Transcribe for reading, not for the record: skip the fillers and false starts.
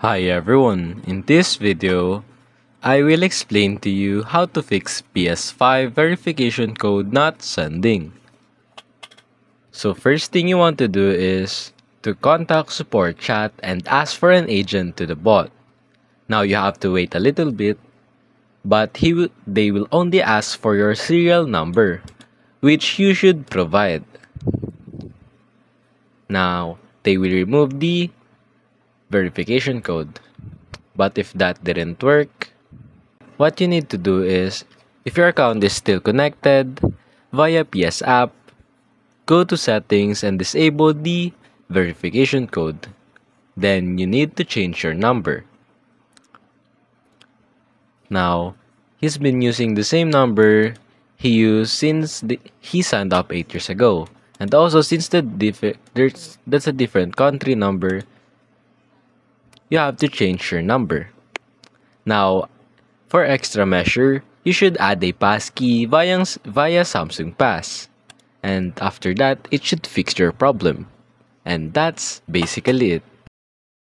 Hi everyone, in this video, I will explain to you how to fix PS5 verification code not sending. So first thing you want to do is to contact support chat and ask for an agent to the bot. Now you have to wait a little bit, but they will only ask for your serial number, which you should provide. Now, they will remove the verification code. But if that didn't work, what you need to do is, if your account is still connected via PS app, go to settings and disable the verification code. Then you need to change your number. Now, he's been using the same number he used since he signed up 8 years ago. And also since that's a different country number, you have to change your number. Now, for extra measure, you should add a passkey via Samsung Pass. And after that, it should fix your problem. And that's basically it.